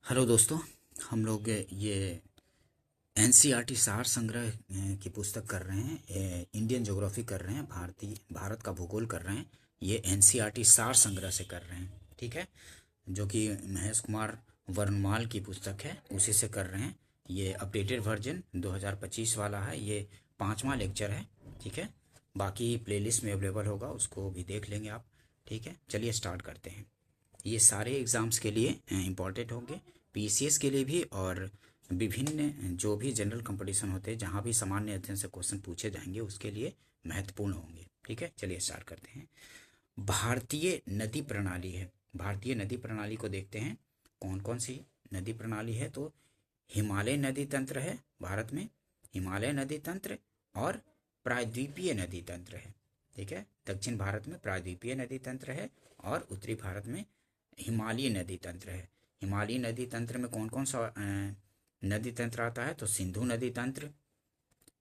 Hello दोस्तों। हम लोग ये एनसीईआरटी सार संग्रह की पुस्तक कर रहे हैं। इंडियन ज्योग्राफी कर रहे हैं, भारत का भूगोल कर रहे हैं। ये एनसीईआरटी सार संग्रह से कर रहे हैं, ठीक है। जो कि महेश कुमार वर्णमाल की पुस्तक है, उसी से कर रहे हैं। ये अपडेटेड वर्जन 2025 वाला है। ये 5वां लेक्चर है, ठीक है। बाकी प्लेलिस्ट में अवेलेबल होगा, उसको भी देख लेंगे आप, ठीक है। चलिए स्टार्ट करते हैं। ये सारे एग्ज़ाम्स के लिए इम्पॉर्टेंट होंगे, पीसीएस के लिए भी, और विभिन्न जो भी जनरल कंपटीशन होते हैं जहाँ भी सामान्य अध्ययन से क्वेश्चन पूछे जाएंगे उसके लिए महत्वपूर्ण होंगे, ठीक है। चलिए स्टार्ट करते हैं। भारतीय नदी प्रणाली है। भारतीय नदी प्रणाली को देखते हैं, कौन कौन सी नदी प्रणाली है। तो हिमालय नदी तंत्र है भारत में, हिमालय नदी तंत्र, और प्रायद्वीपीय नदी तंत्र है, ठीक है। दक्षिण भारत में प्रायद्वीपीय नदी तंत्र है और उत्तरी भारत में हिमालयी नदी तंत्र है। हिमालयी नदी तंत्र में कौन कौन सा नदी तंत्र आता है। तो सिंधु नदी तंत्र,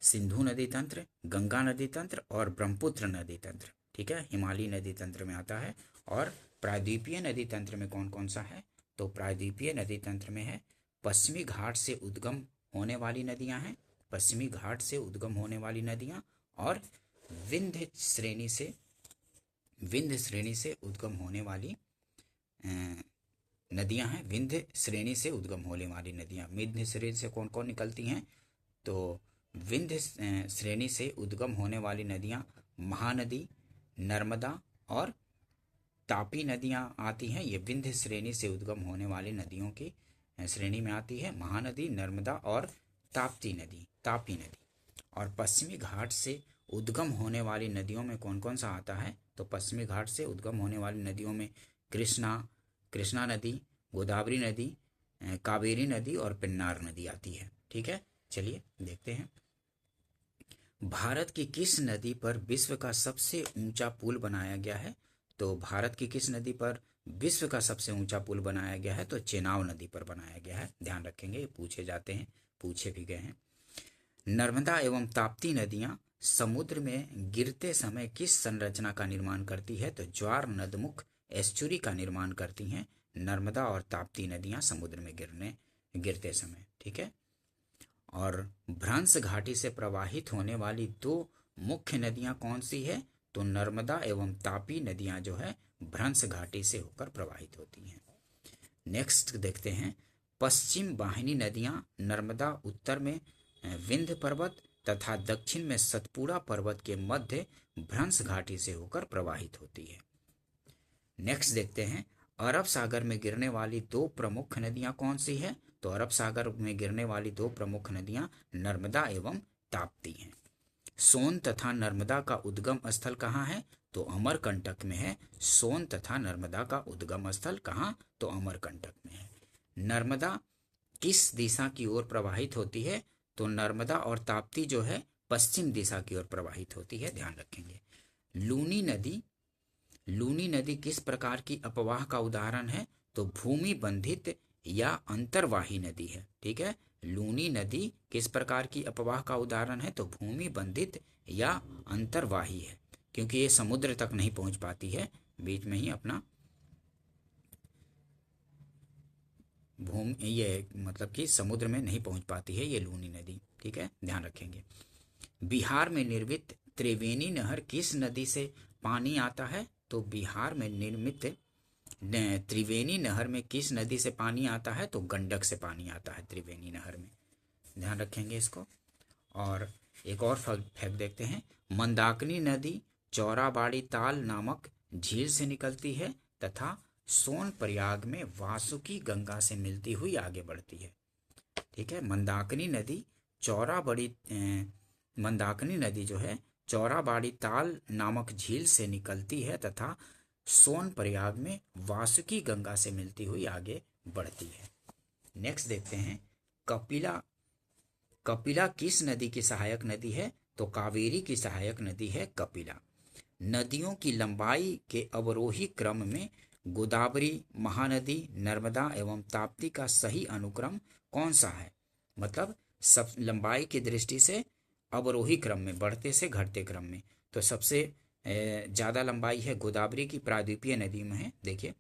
सिंधु नदी तंत्र, गंगा नदी तंत्र और ब्रह्मपुत्र नदी तंत्र, ठीक है, हिमालयी नदी तंत्र में आता है। और प्रायद्वीपीय नदी तंत्र में कौन कौन सा है। तो प्रायद्वीपीय नदी तंत्र में है पश्चिमी घाट से उद्गम होने वाली नदियां हैं, पश्चिमी घाट से उद्गम होने वाली नदियां, और विंध्य श्रेणी से उद्गम होने वाली नदियां हैं। विंध्य श्रेणी से उद्गम होने वाली नदियां, विंध्य श्रेणी से कौन कौन निकलती हैं। तो विंध्य श्रेणी से उद्गम होने वाली नदियां महानदी, नर्मदा और तापी नदियां आती हैं। ये विंध्य श्रेणी से उद्गम होने वाली नदियों की श्रेणी में आती है, महानदी, नर्मदा और ताप्ती नदी। और पश्चिमी घाट से उद्गम होने वाली नदियों में कौन कौन सा आता है। तो पश्चिमी घाट से उद्गम होने वाली नदियों में कृष्णा नदी, गोदावरी नदी, कावेरी नदी और पेन्नार नदी आती है, ठीक है। चलिए देखते हैं। भारत की किस नदी पर विश्व का सबसे ऊंचा पुल बनाया गया है। तो भारत की किस नदी पर विश्व का सबसे ऊंचा पुल बनाया गया है। तो चेनाब नदी पर बनाया गया है, ध्यान रखेंगे, ये पूछे जाते हैं, पूछे भी गए हैं। नर्मदा एवं ताप्ती नदियां समुद्र में गिरते समय किस संरचना का निर्माण करती है। तो ज्वार नदमुख एस्चुरी का निर्माण करती हैं नर्मदा और ताप्ती नदियां समुद्र में गिरते समय, ठीक है। और भ्रंश घाटी से प्रवाहित होने वाली दो मुख्य नदियां कौन सी है। तो नर्मदा एवं तापी नदियां जो है भ्रंश घाटी से होकर प्रवाहित होती हैं। नेक्स्ट देखते हैं। पश्चिम वाहिनी नदियां नर्मदा उत्तर में विंध्य पर्वत तथा दक्षिण में सतपुड़ा पर्वत के मध्य भ्रंश घाटी से होकर प्रवाहित होती है। नेक्स्ट देखते हैं। अरब सागर में गिरने वाली दो प्रमुख नदियां कौन सी है। तो अरब सागर में गिरने वाली दो प्रमुख नदियां नर्मदा एवं ताप्ती हैं। सोन तथा नर्मदा का उद्गम स्थल कहाँ है। तो अमरकंटक में है। सोन तथा नर्मदा का उद्गम स्थल कहाँ। तो अमरकंटक में है। नर्मदा किस दिशा की ओर प्रवाहित होती है। तो नर्मदा और ताप्ती जो है पश्चिम दिशा की ओर प्रवाहित होती है, ध्यान रखेंगे। लूनी नदी किस प्रकार की अपवाह का उदाहरण है। तो भूमि बंधित या अंतर्वाही नदी है, ठीक है। लूनी नदी किस प्रकार की अपवाह का उदाहरण है। तो भूमि बंधित या अंतर्वाही है, क्योंकि ये समुद्र तक नहीं पहुंच पाती है, बीच में ही अपना ये मतलब कि समुद्र में नहीं पहुंच पाती है ये लूनी नदी, ठीक है, ध्यान रखेंगे। बिहार में निर्मित त्रिवेणी नहर किस नदी से पानी आता है। तो बिहार में निर्मित त्रिवेणी नहर में किस नदी से पानी आता है। तो गंडक से पानी आता है त्रिवेणी नहर में, ध्यान रखेंगे इसको। और एक और फैक्ट देखते हैं। मंदाकिनी नदी चौराबाड़ी ताल नामक झील से निकलती है तथा सोन प्रयाग में वासुकी गंगा से मिलती हुई आगे बढ़ती है, ठीक है। मंदाकिनी नदी जो है चौराबाड़ी ताल नामक झील से निकलती है तथा सोन प्रयाग में वासुकी गंगा से मिलती हुई आगे बढ़ती है। नेक्स्ट देखते हैं। कपिला किस नदी की सहायक नदी है। तो कावेरी की सहायक नदी है कपिला। नदियों की लंबाई के अवरोही क्रम में गोदावरी, महानदी, नर्मदा एवं ताप्ती का सही अनुक्रम कौन सा है। मतलब सब लंबाई की दृष्टि से अवरोही क्रम में, बढ़ते से घटते क्रम में, तो सबसे ज़्यादा लंबाई है गोदावरी की, प्रायद्वीपीय नदी में है, देखिए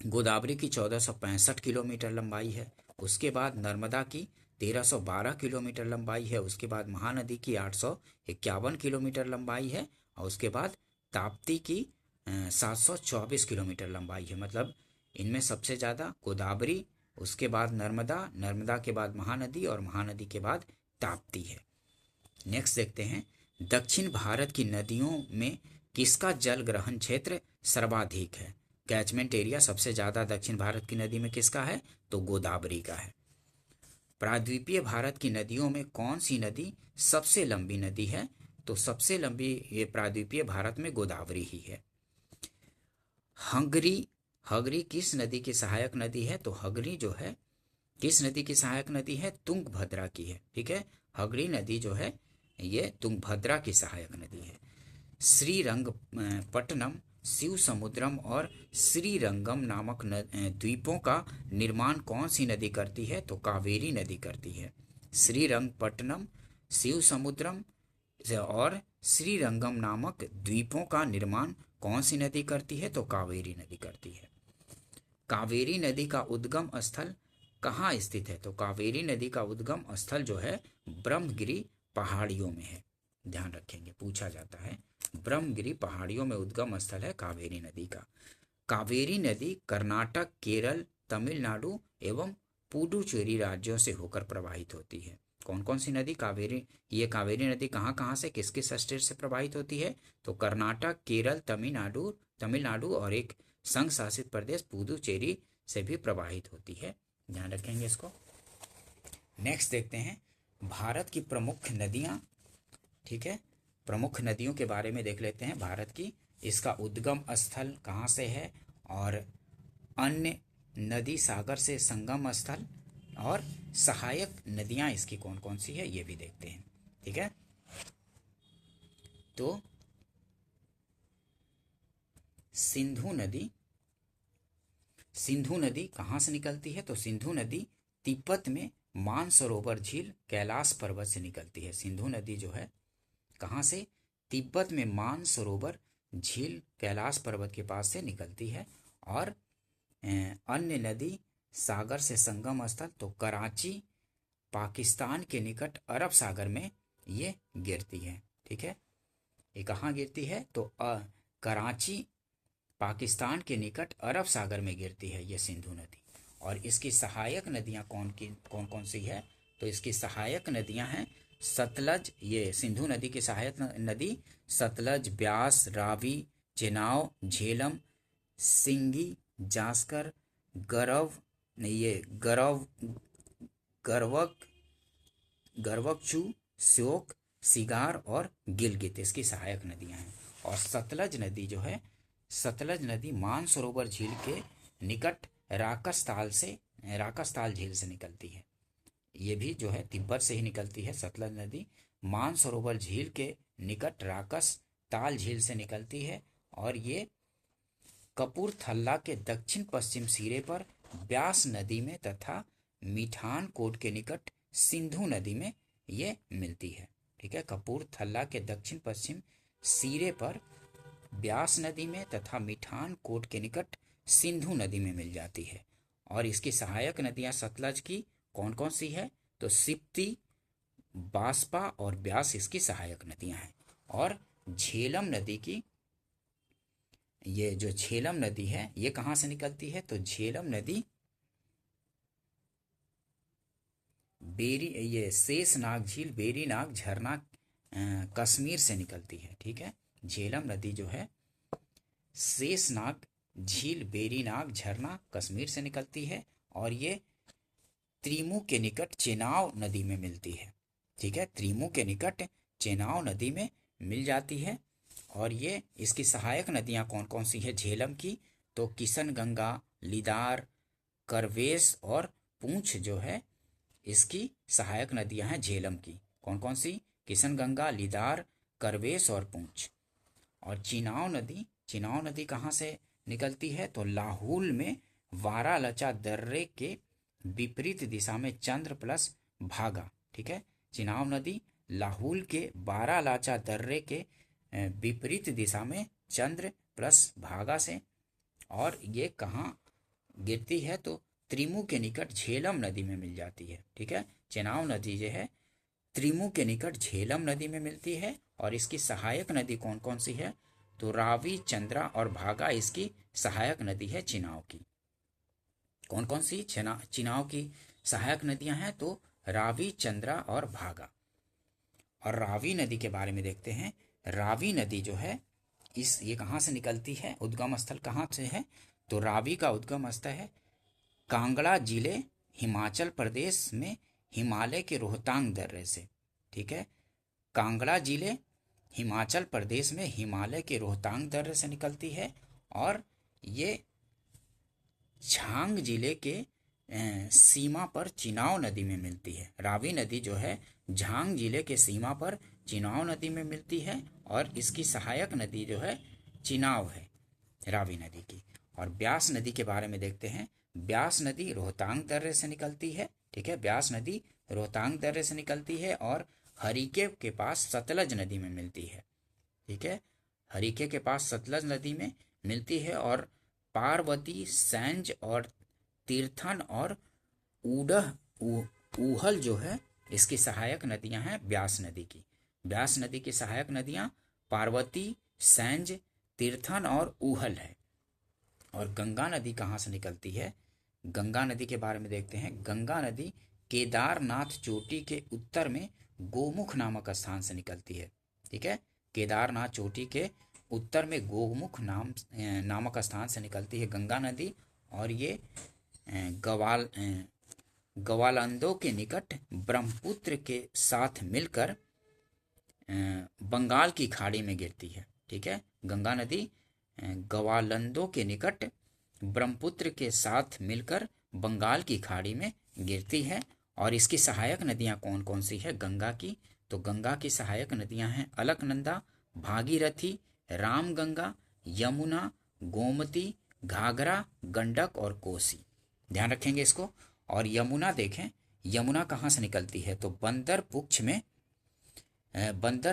गोदावरी की 1465 किलोमीटर लंबाई है। उसके बाद नर्मदा की 1312 किलोमीटर लंबाई है। उसके बाद महानदी की 851 किलोमीटर लंबाई है। और उसके बाद ताप्ती की 724 किलोमीटर लंबाई है। मतलब इनमें सबसे ज़्यादा गोदावरी, उसके बाद नर्मदा, नर्मदा के बाद महानदी और महानदी के बाद ताप्ती है। नेक्स्ट देखते हैं, दक्षिण भारत की नदियों में किसका जल ग्रहण क्षेत्र सर्वाधिक है? कैचमेंट एरिया सबसे ज़्यादा दक्षिण भारत की नदी में किसका है? तो गोदावरी का है। प्रायद्वीपीय भारत की नदियों में कौन सी नदी सबसे लंबी नदी है? तो सबसे लंबी ये प्रायद्वीपीय भारत में गोदावरी ही है। हंगरी, हंगरी किस नदी की सहायक नदी है? तो हंगरी जो है किस नदी की सहायक नदी है? तुंगभद्रा की है। ठीक है, हंगरी नदी जो है ये तुंगभद्रा की सहायक नदी है। श्रीरंगपट्टनम, शिव समुद्रम और श्रीरंगम नामक द्वीपों का निर्माण कौन सी नदी करती है? तो कावेरी नदी करती है। श्रीरंगपट्टनम, शिव समुद्रम और श्रीरंगम नामक द्वीपों का निर्माण कौन सी नदी करती है? तो कावेरी नदी करती है। कावेरी नदी का उद्गम स्थल कहाँ स्थित है? तो कावेरी नदी का उद्गम स्थल जो है ब्रह्मगिरी पहाड़ियों में है। ध्यान रखेंगे, पूछा जाता है। ब्रह्मगिरी पहाड़ियों में उद्गम स्थल है कावेरी नदी का। कावेरी नदी कर्नाटक, केरल, तमिलनाडु एवं पुडुचेरी राज्यों से होकर प्रवाहित होती है। कौन कौन सी नदी कावेरी, ये कावेरी नदी कहाँ कहाँ से, किस किस स्टेट से प्रवाहित होती है? तो कर्नाटक, केरल, तमिलनाडु और एक संघ शासित प्रदेश पुदुचेरी से भी प्रवाहित होती है। ध्यान रखेंगे इसको। नेक्स्ट देखते हैं भारत की प्रमुख नदियाँ। ठीक है, प्रमुख नदियों के बारे में देख लेते हैं भारत की। इसका उद्गम स्थल कहाँ से है और अन्य नदी सागर से संगम स्थल और सहायक नदियाँ इसकी कौन कौन सी है ये भी देखते हैं। ठीक है, तो सिंधु नदी, सिंधु नदी कहाँ से निकलती है? तो सिंधु नदी तिब्बत में मानसरोवर झील कैलाश पर्वत से निकलती है। सिंधु नदी जो है कहाँ से? तिब्बत में मानसरोवर झील कैलाश पर्वत के पास से निकलती है। और अन्य नदी सागर से संगम स्थल तो कराची पाकिस्तान के निकट अरब सागर में ये गिरती है। ठीक है, ये कहाँ गिरती है? तो कराची पाकिस्तान के निकट अरब सागर में गिरती है ये सिंधु नदी। और इसकी सहायक नदियाँ कौन कौन सी है? तो इसकी सहायक नदियाँ हैं सतलज, ये सिंधु नदी की सहायक नदी सतलज, ब्यास, रावी, चेनाब, झेलम, सिंगी, जास्कर, गरव, ये गरवकचू, श्योक, सिगार और गिलगित इसकी सहायक नदियां हैं। और सतलज नदी जो है, सतलज नदी मानसरोवर झील के निकट राकसताल झील से निकलती है। ये भी जो है तिब्बत से ही निकलती है। सतलज नदी मानसरोवर झील के निकट राकसताल झील से निकलती है। और ये कपूरथला के दक्षिण पश्चिम सिरे पर ब्यास नदी में तथा मिठानकोट के निकट सिंधु नदी में ये मिलती है। ठीक है, कपूरथला के दक्षिण पश्चिम सिरे पर ब्यास नदी में तथा मिठानकोट के निकट सिंधु नदी में मिल जाती है। और इसकी सहायक नदियां सतलज की कौन कौन सी है? तो सिप्ती, बास्पा और ब्यास इसकी सहायक नदियां हैं। और झेलम नदी की, ये जो झेलम नदी है ये कहाँ से निकलती है? तो झेलम नदी ये शेषनाग झील, बेरीनाग झरना कश्मीर से निकलती है। ठीक है, झेलम नदी जो है शेषनाग झील, बेरीनाग झरना कश्मीर से निकलती है। और ये त्रिमु के निकट चेनाब नदी में मिलती है। ठीक है, त्रिमु के निकट चेनाब नदी में मिल जाती है। और ये इसकी सहायक नदियां कौन कौन सी है झेलम की? तो किशन गंगा, लिदार, करवेश और पूंछ जो है इसकी सहायक नदियां हैं झेलम की। कौन कौन सी? किशन गंगा, लिदार, करवेश और पूंछ। और चिनाब नदी कहाँ से निकलती है? तो लाहुल में वारालचा दर्रे के विपरीत दिशा में चंद्र प्लस भागा। ठीक है, चिनाब नदी लाहुल के वारालाचा दर्रे के विपरीत दिशा में चंद्र प्लस भागा से। और ये कहाँ गिरती है तो त्रिमु के निकट झेलम नदी में मिल जाती है। ठीक है, चेनाब नदी जो है त्रिमु के निकट झेलम नदी में मिलती है। और इसकी सहायक नदी कौन कौन सी है? तो रावी, चंद्रा और भागा इसकी सहायक नदी है चिनाव की। कौन कौन सी चिनाव की सहायक नदियां हैं? तो रावी, चंद्रा और भागा। और रावी नदी के बारे में देखते हैं। रावी नदी जो है ये कहाँ से निकलती है? उद्गम स्थल कहाँ से है? तो रावी का उद्गम स्थल है कांगड़ा जिले, हिमाचल प्रदेश में हिमालय के रोहतांग दर्रे से। ठीक है, कांगड़ा जिले हिमाचल प्रदेश में हिमालय के रोहतांग दर्रे से निकलती है। और ये झांग जिले के सीमा पर चिनाव नदी में मिलती है। रावी नदी जो है झांग जिले के सीमा पर चिनाव नदी में मिलती है। और इसकी सहायक नदी जो है चिनाव है रावी नदी की। और ब्यास नदी के बारे में देखते हैं। ब्यास नदी रोहतांग दर्रे से निकलती है। ठीक है, ब्यास नदी रोहतांग दर्रे से निकलती है और हरिके के पास सतलज नदी में मिलती है। ठीक है, हरिके के पास सतलज नदी में मिलती है। और पार्वती, सैंज और तीर्थन और ऊहल जो है इसकी सहायक नदियां हैं ब्यास नदी की। ब्यास नदी की सहायक नदियां पार्वती, सैंज, तीर्थन और ऊहल है। और गंगा नदी कहाँ से निकलती है? गंगा नदी के बारे में देखते हैं। गंगा नदी केदारनाथ चोटी के उत्तर में गोमुख नामक स्थान से निकलती है। ठीक है, केदारनाथ चोटी के उत्तर में गोमुख नामक स्थान से निकलती है गंगा नदी। और ये गवालंदो के निकट ब्रह्मपुत्र के साथ मिलकर बंगाल की खाड़ी में गिरती है। ठीक है, गंगा नदी गवालंदो के निकट ब्रह्मपुत्र के साथ मिलकर बंगाल की खाड़ी में गिरती है। और इसकी सहायक नदियां कौन कौन सी है गंगा की? तो गंगा की सहायक नदियां हैं अलकनंदा, भागीरथी, रामगंगा, यमुना, गोमती, घाघरा, गंडक और कोसी। ध्यान रखेंगे इसको। और यमुना देखें, यमुना कहाँ से निकलती है? तो बंदर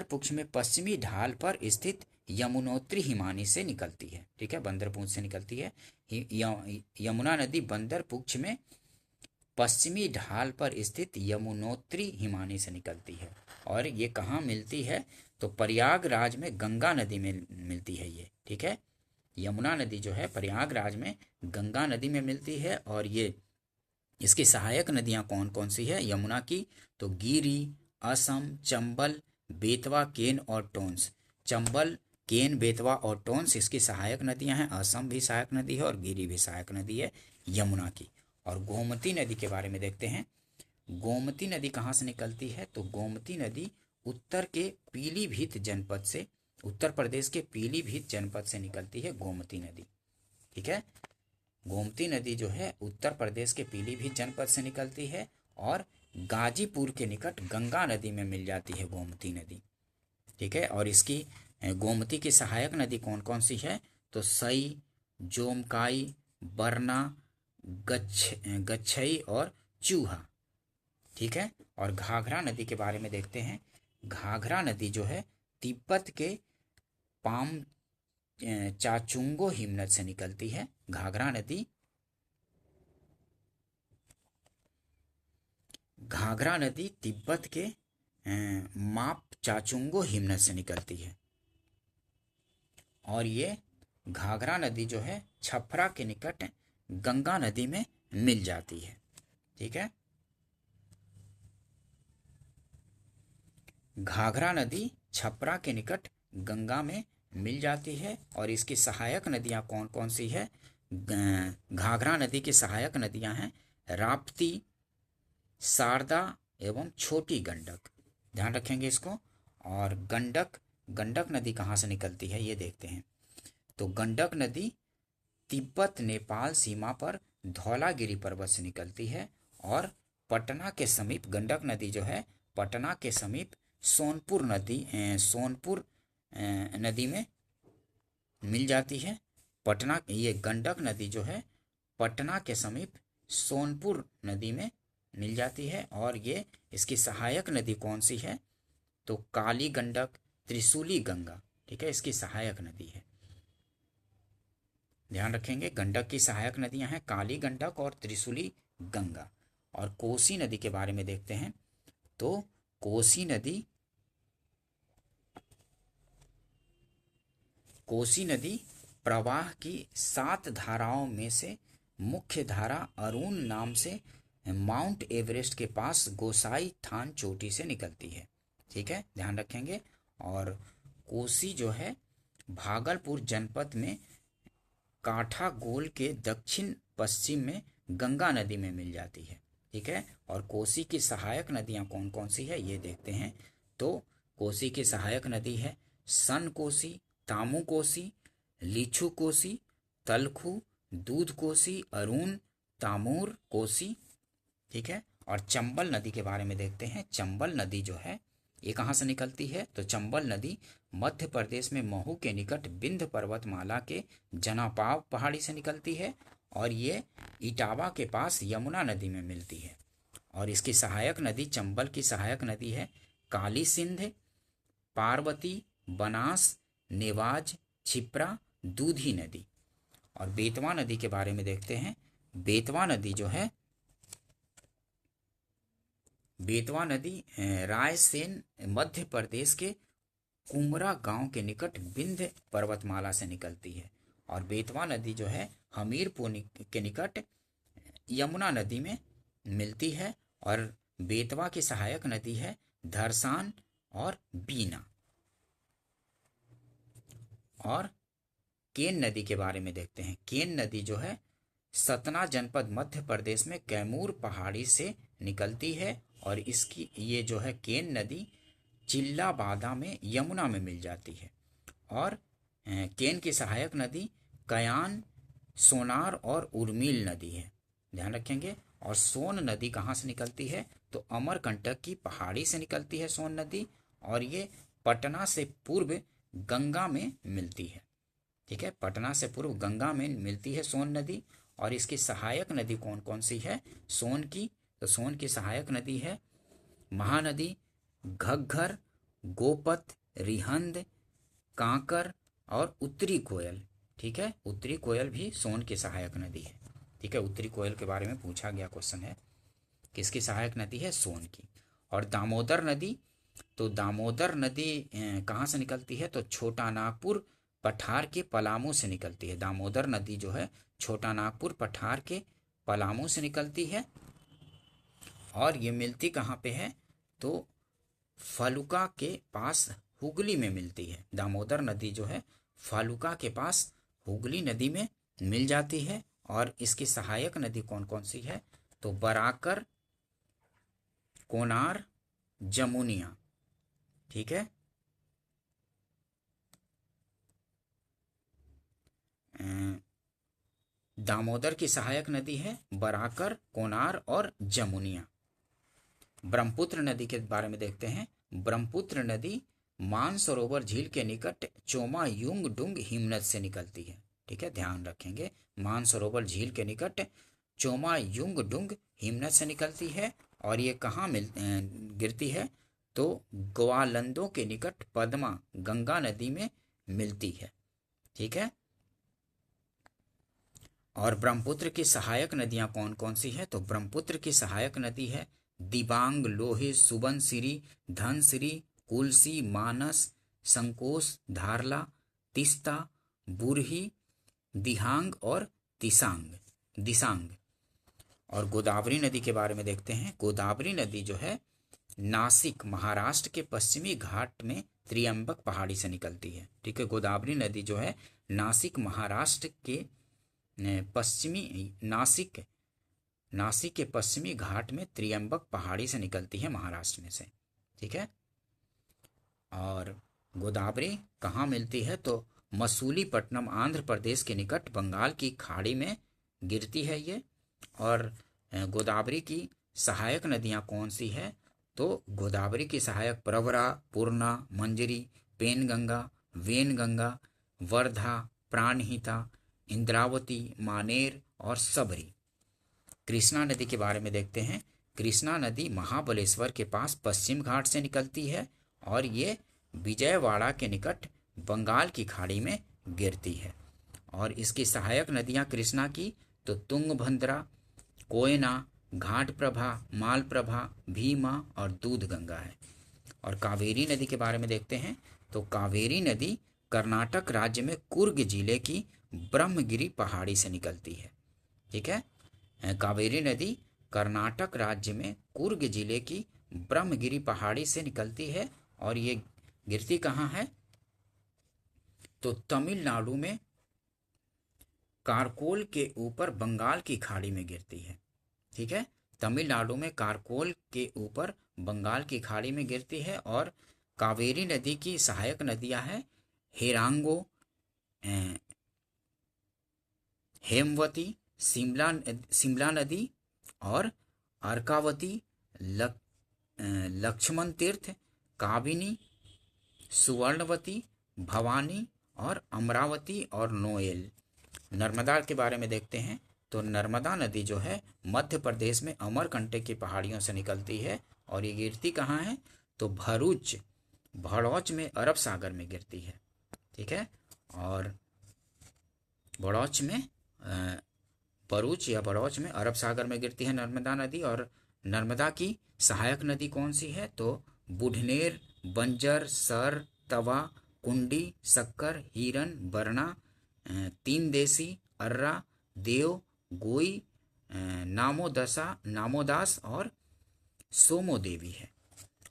पुक्ष में पश्चिमी ढाल पर स्थित यमुनोत्री हिमानी से निकलती है। ठीक है, बंदरपुंछ से निकलती है यमुना नदी। बंदर पुक्ष में पश्चिमी ढाल पर स्थित यमुनोत्री हिमानी से निकलती है। और ये कहाँ मिलती है? तो प्रयागराज में गंगा नदी में मिलती है ये। ठीक है, यमुना नदी जो है प्रयागराज में गंगा नदी में मिलती है। और ये इसकी सहायक नदियां कौन कौन सी है यमुना की? तो गिरी, असम, चंबल, बेतवा, केन और टोंस। चंबल, केन, बेतवा और टोंस इसकी सहायक नदियां हैं। असम भी सहायक नदी है और गिरी भी सहायक नदी है यमुना की। और गोमती नदी के बारे में देखते हैं। गोमती नदी कहाँ से निकलती है? तो गोमती नदी उत्तर के पीलीभीत जनपद से, उत्तर प्रदेश के पीलीभीत जनपद से निकलती है गोमती नदी। ठीक है, गोमती नदी जो है उत्तर प्रदेश के पीलीभीत जनपद से निकलती है और गाजीपुर के निकट गंगा नदी में मिल जाती है गोमती नदी। ठीक है, और इसकी गोमती की सहायक नदी कौन कौन सी है? तो सई, जोमकाई, बरना, गच्छई और चूहा। ठीक है, और घाघरा नदी के बारे में देखते हैं। घाघरा नदी जो है तिब्बत के पाम चाचुंगो हिमनद से निकलती है। घाघरा नदी तिब्बत के माप चाचुंगो हिमनद से निकलती है। और ये घाघरा नदी जो है छपरा के निकट गंगा नदी में मिल जाती है। ठीक है, घाघरा नदी छपरा के निकट गंगा में मिल जाती है। और इसकी सहायक नदियां कौन कौन सी है? घाघरा नदी की सहायक नदियां हैं राप्ती, शारदा एवं छोटी गंडक। ध्यान रखेंगे इसको। और गंडक नदी कहाँ से निकलती है ये देखते हैं। तो गंडक नदी तिब्बत नेपाल सीमा पर धौलागिरी पर्वत से निकलती है। और पटना के समीप गंडक नदी जो है पटना के समीप सोनपुर नदी में मिल जाती है। ये गंडक नदी जो है पटना के समीप सोनपुर नदी में मिल जाती है। और ये इसकी सहायक नदी कौन सी है? तो काली गंडक, त्रिशूली गंगा। ठीक है, इसकी सहायक नदी है। ध्यान रखेंगे। गंडक की सहायक नदियां हैं काली गंडक और त्रिशूली गंगा। और कोसी नदी के बारे में देखते हैं तो कोसी नदी प्रवाह की 7 धाराओं में से मुख्य धारा अरुण नाम से माउंट एवरेस्ट के पास गोसाई थान चोटी से निकलती है। ठीक है, ध्यान रखेंगे। और कोसी जो है भागलपुर जनपद में काठागोल के दक्षिण पश्चिम में गंगा नदी में मिल जाती है। ठीक है, और कोसी की सहायक नदियां कौन कौन सी है ये देखते हैं। तो कोसी की सहायक नदी है सन कोसी, तामू कोसी, लीछू कोसी, तलखू, दूध कोसी, अरुण, तामूर कोसी। ठीक है, और चंबल नदी के बारे में देखते हैं। चंबल नदी जो है ये कहाँ से निकलती है तो चंबल नदी मध्य प्रदेश में महू के निकट विंध्य पर्वतमाला के जनापाव पहाड़ी से निकलती है और ये इटावा के पास यमुना नदी में मिलती है। और इसकी सहायक नदी चंबल की सहायक नदी है काली सिंध, पार्वती, बनास, नेवाज, छिप्रा, दूधी नदी। और बेतवा नदी के बारे में देखते हैं। बेतवा नदी जो है बेतवा नदी रायसेन मध्य प्रदेश के कुमरा गांव के निकट विंध्य पर्वतमाला से निकलती है। और बेतवा नदी जो है हमीरपुर के निकट यमुना नदी में मिलती है। और बेतवा की सहायक नदी है धरसान और बीना। और केन नदी के बारे में देखते हैं। केन नदी जो है सतना जनपद मध्य प्रदेश में कैमूर पहाड़ी से निकलती है और इसकी ये जो है केन नदी चिल्लाबादा में यमुना में मिल जाती है। और केन की सहायक नदी कयान, सोनार और उर्मिल नदी है, ध्यान रखेंगे। और सोन नदी कहाँ से निकलती है तो अमरकंटक की पहाड़ी से निकलती है सोन नदी और ये पटना से पूर्व गंगा में मिलती है। ठीक है, पटना से पूर्व गंगा में मिलती है सोन नदी। और इसकी सहायक नदी कौन कौन सी है सोन की तो सोन की सहायक नदी है महानदी, घग्घर, गोपत, रिहंद, कांकर और उत्तरी कोयल। ठीक है, उत्तरी कोयल भी सोन की सहायक नदी है। ठीक है, उत्तरी कोयल के बारे में पूछा गया क्वेश्चन है, किसकी सहायक नदी है सोन की। और दामोदर नदी तो दामोदर नदी कहाँ से निकलती है तो छोटा नागपुर पठार के पलामू से निकलती है। दामोदर नदी जो है छोटा नागपुर पठार के पलामू से निकलती है। और ये मिलती कहाँ पे है तो फालुका के पास हुगली में मिलती है। दामोदर नदी जो है फालुका के पास हुगली नदी में मिल जाती है। और इसकी सहायक नदी कौन कौन सी है तो बराकर, कोनार, जमुनिया। ठीक है, दामोदर की सहायक नदी है बराकर, कोनार और जमुनिया। ब्रह्मपुत्र नदी के बारे में देखते हैं। ब्रह्मपुत्र नदी मानसरोवर झील के निकट चोमा युंग डुंग हिमनद से निकलती है। ठीक है, ध्यान रखेंगे, मानसरोवर झील के निकट चोमा युंग डुंग हिमनद से निकलती है। और ये कहाँ गिरती है तो ग्वालंदों के निकट पद्मा गंगा नदी में मिलती है। ठीक है, और ब्रह्मपुत्र की सहायक नदियां कौन कौन सी है तो ब्रह्मपुत्र की सहायक नदी है दिबांग, लोहित, सुबनसिरी, धनसिरी, कुलसी, मानस, संकोस, धारला, तिस्ता, बुरही, दिहांग और दिसांग। और गोदावरी नदी के बारे में देखते हैं। गोदावरी नदी जो है नासिक महाराष्ट्र के पश्चिमी घाट में त्रियंबक पहाड़ी से निकलती है। ठीक है, गोदावरी नदी जो है नासिक महाराष्ट्र के नासिक के पश्चिमी घाट में त्रियंबक पहाड़ी से निकलती है महाराष्ट्र में से। ठीक है, और गोदावरी कहाँ मिलती है तो मसूलीपट्टनम आंध्र प्रदेश के निकट बंगाल की खाड़ी में गिरती है ये। और गोदावरी की सहायक नदियाँ कौन सी है तो गोदावरी की सहायक प्रवरा, पूर्णा, मंजरी, पेनगंगा, वेनगंगा, वर्धा, प्राणहिता, इंद्रावती, मानेर और सबरी। कृष्णा नदी के बारे में देखते हैं। कृष्णा नदी महाबलेश्वर के पास पश्चिम घाट से निकलती है और ये विजयवाड़ा के निकट बंगाल की खाड़ी में गिरती है। और इसकी सहायक नदियां कृष्णा की तो तुंगभद्रा, कोयना, घाटप्रभा, मालप्रभा, भीमा और दूधगंगा है। और कावेरी नदी के बारे में देखते हैं तो कावेरी नदी कर्नाटक राज्य में कुर्ग जिले की ब्रह्मगिरी पहाड़ी से निकलती है। ठीक है, कावेरी नदी कर्नाटक राज्य में कुर्ग जिले की ब्रह्मगिरी पहाड़ी से निकलती है और ये गिरती कहाँ है तो तमिलनाडु में कारकोल के ऊपर बंगाल की खाड़ी में गिरती है। ठीक है, तमिलनाडु में कारकोल के ऊपर बंगाल की खाड़ी में गिरती है। और कावेरी नदी की सहायक नदियां हैं हेरांगो, हेमवती, शिमला नदी और अर्कावती, लक्ष्मण तीर्थ, काबिनी, सुवर्णवती, भवानी और अमरावती और नोएल। नर्मदा के बारे में देखते हैं तो नर्मदा नदी जो है मध्य प्रदेश में अमरकंटक की पहाड़ियों से निकलती है और ये गिरती कहाँ है तो भड़ौच में अरब सागर में गिरती है। ठीक है, और भड़ौच में अरब सागर में गिरती है नर्मदा नदी। और नर्मदा की सहायक नदी कौन सी है तो बुढ़नेर, बंजर, सर, तवा, कुंडी, शक्कर, हिरन, बरना, तीन देसी, अर्रा, देव, गोई, नामोदास और सोमो देवी है।